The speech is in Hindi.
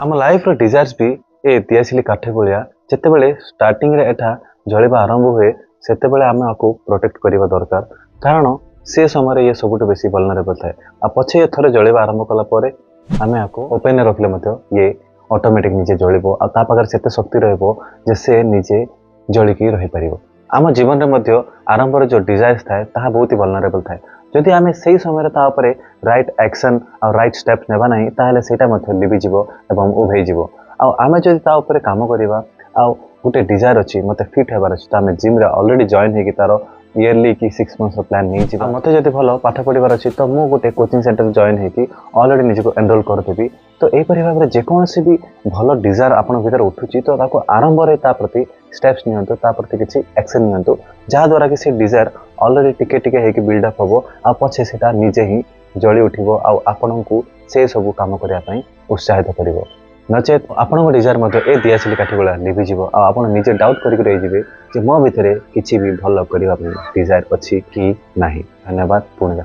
आम लाइफ डिजायर्स भी ए दियासिली काठ भाया जितेबाला स्टार्टिंग रे एठा जलिबा आरंभ हुए सेतेबेले आम आपको प्रोटेक्ट करने दरकार कारण से समय ये सबुठ बेसी वल्नरेबल थाए आ पछे ये थरे जलिबा आरंभ कला आम आपको ओपेन रखले ये ऑटोमेटिक निजे जलिबो आ ता पाखरे सेते शक्ति रहबो जे से निजे जलिकी रही परिबो। आम जीवन में आरंभ जो डिजायर्स थाए ताहा बहुत ही वल्नरेबल थाए जदि आम से समय राइट एक्शन और राइट स्टेप्स नेबा नहीं ताहले सेटा लिभिजीव एवं उभेजीव आम जदि काम करवा गोटे डिजायर अच्छी मत फिट होबार अच्छी तो आम जिम रे ऑलरेडी जॉइन होगी तार इयरली कि 6 मंथ्स प्लान नहीं मत जब भल पाठ पढ़ार अच्छी तो मुझे गोटे कोचिंग सेंटर जॉइन होगी ऑलरेडी निजको एनरोल करदेवी तो यहपरी भाव में जेकोसी भी भल डिजायर आप भर उठुची तो आरंभ में प्रति स्टेप्स नियंतु प्रति किसी एक्शन नियंतु जहाद्वारा कि से डिजायर ऑलरेडी टिके टिके होगी बिल्डअप हम आ पछे से निजे ही जली उठिबो आपण को से सब काम करने उत्साहित कर नचेत आपण डिजायर ए दियासिली काठी भाया लिभिजीव आप निजे डाउट करके रहीजे कि मो भितर किसी भी भल करने डिजायर अच्छी कि नहीं। धन्यवाद पुणी।